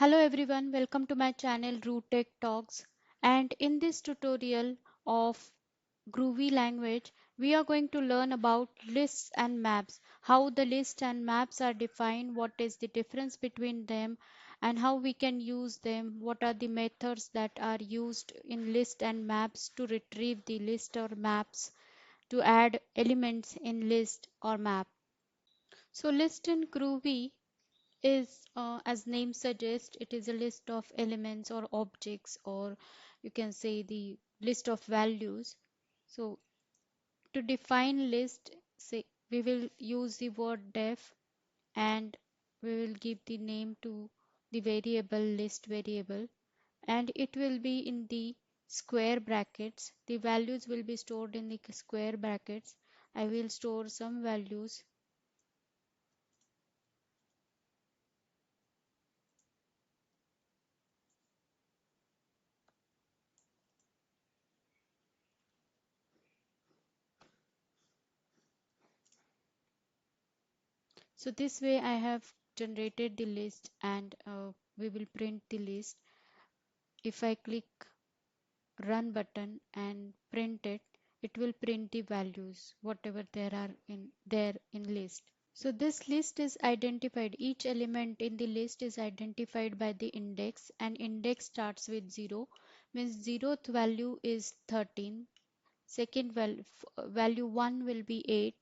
Hello everyone, welcome to my channel Root Tech Talks. And in this tutorial of Groovy language, we are going to learn about lists and maps, how the lists and maps are defined, what is the difference between them, and how we can use them, what are the methods that are used in list and maps to retrieve the list or maps, to add elements in list or map. So list in Groovy is as name suggests, it is a list of elements or objects, or you can say the list of values. So to define list, say we will use the word def, and we will give the name to the variable list variable, and it will be in the square brackets. The values will be stored in the square brackets. I will store some values. So this way I have generated the list, and we will print the list. If I click run button and print it, it will print the values whatever there are in there in list. So this list is identified. Each element in the list is identified by the index, and index starts with 0, means zeroth value is 13, second value 1 will be 8,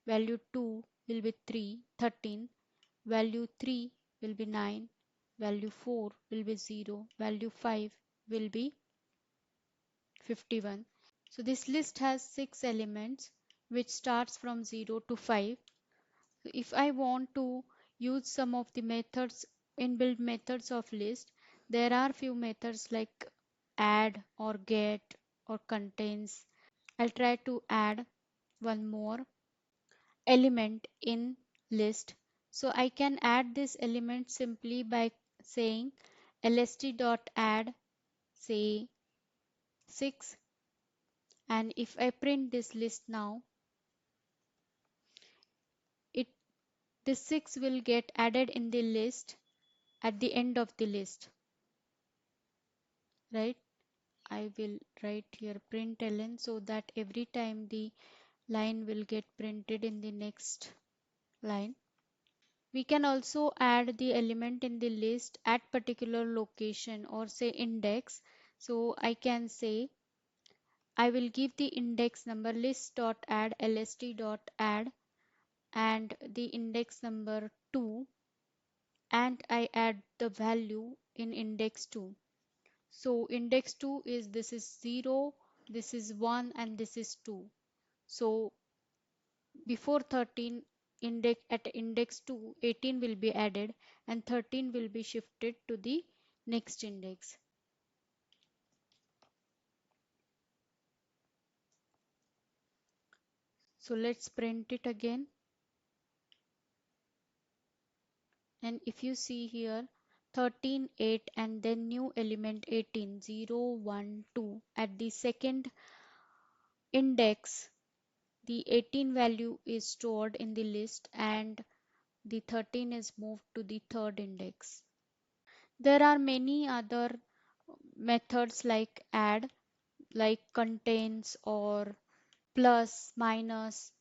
value 2 will be 13, value 3 will be 9, value 4 will be 0, value 5 will be 51. So this list has 6 elements which starts from 0 to 5. So if I want to use some of the methods, inbuilt methods of list, there are few methods like add or get or contains. I'll try to add one more element in list. So I can add this element simply by saying lst.add say 6, and if I print this list now, it this 6 will get added in the list at the end of the list, right? I will write here println so that every time the line will get printed in the next line. We can also add the element in the list at particular location or say index. So I can say I will give the index number list.add lst.add and the index number 2, and I add the value in index 2. So index 2 is, this is 0, this is 1, and this is 2. So before 13, index at index 2, 18 will be added and 13 will be shifted to the next index. So let's print it again. And if you see here 13 8 and then new element 18 0 1 2, at the second index the 18 value is stored in the list and the 13 is moved to the third index. There are many other methods like add, like contains or plus, minus,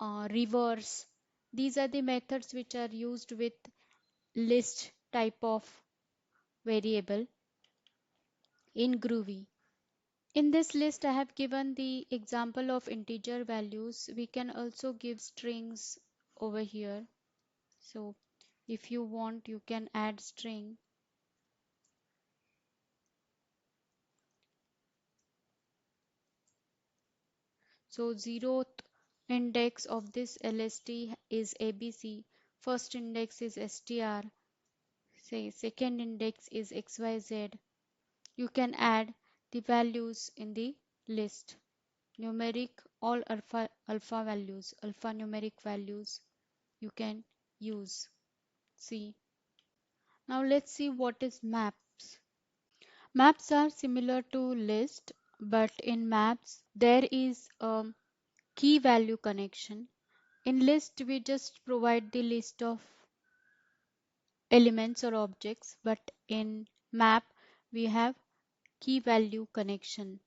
reverse. These are the methods which are used with list type of variable in Groovy. In this list, I have given the example of integer values. We can also give strings over here. So if you want, you can add string. So zeroth index of this LST is ABC. First index is STR. Say second index is XYZ. You can add the values in the list. Numeric, all alpha values, alphanumeric values you can use. See. Now let's see what is maps. Maps are similar to list, but in maps there is a key value connection. In list we just provide the list of elements or objects, but in map we have key value connection.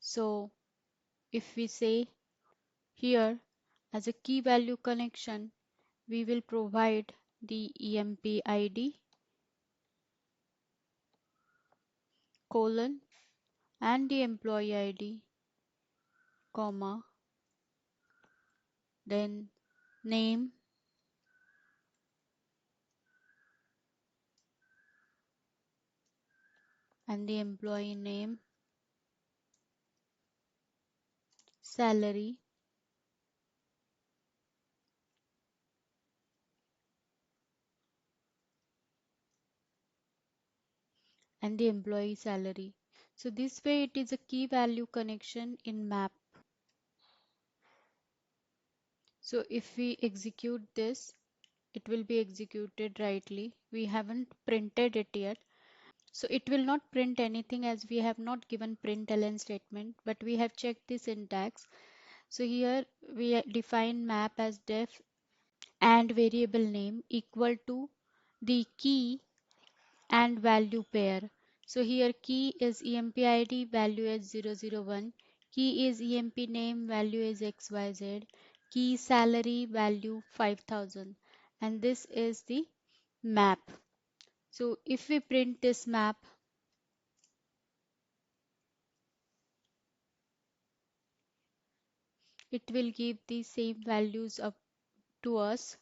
So if we say here as a key value connection, we will provide the EMP ID colon and the employee ID comma then name and the employee name, salary and the employee salary. So this way it is a key value connection in map. So if we execute this, it will be executed rightly. We haven't printed it yet. So it will not print anything as we have not given println statement, but we have checked the syntax. So here we define map as def and variable name equal to the key and value pair. So here key is EMP ID, value is 001, key is EMP name, value is XYZ, key salary value 5000, and this is the map. So if we print this map, it will give the same values up to us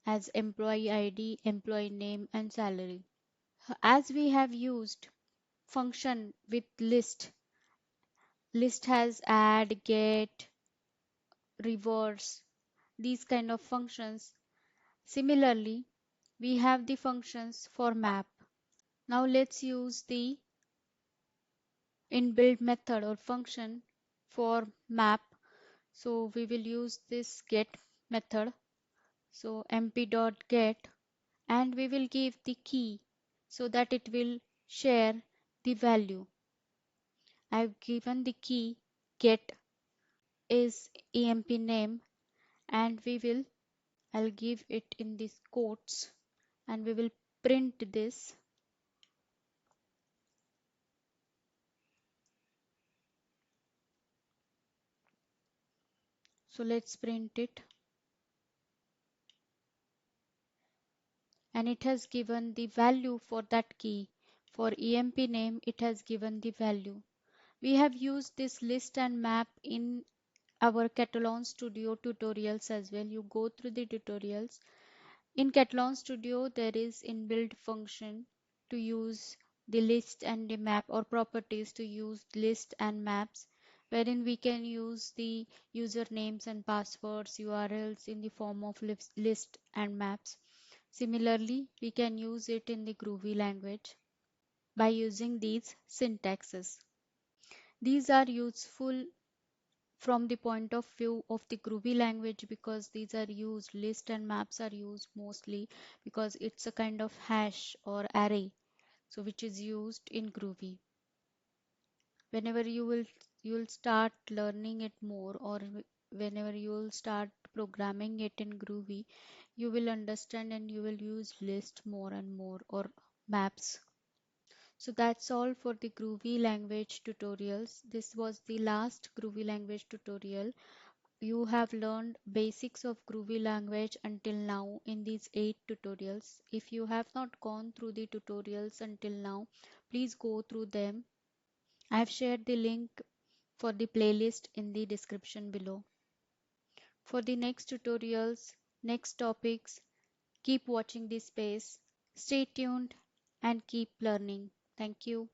as employee ID, employee name and salary. As we have used function with list, list has add, get, reverse, these kind of functions. Similarly, we have the functions for map. Now let's use the inbuilt method or function for map. So we will use this get method. So mp.get and we will give the key so that it will share the value. I've given the key get is emp name and we will I'll give it in these quotes and we will print this. So let's print it and it has given the value for that key. For emp name it has given the value. We have used this list and map in our Catalan Studio tutorials as well. You go through the tutorials. In Catalan Studio, there is inbuilt function to use the list and the map or properties to use list and maps, wherein we can use the usernames and passwords, URLs in the form of list and maps. Similarly, we can use it in the Groovy language by using these syntaxes. These are useful from the point of view of the Groovy language because these are used, list and maps are used mostly because it's a kind of hash or array, so which is used in Groovy. Whenever you will start learning it more or whenever you will start programming it in Groovy, you will understand and you will use list more and more or maps. So that's all for the Groovy language tutorials. This was the last Groovy language tutorial. You have learned basics of Groovy language until now in these 8 tutorials. If you have not gone through the tutorials until now, please go through them. I have shared the link for the playlist in the description below. For the next tutorials, next topics, keep watching this space. Stay tuned and keep learning. Thank you.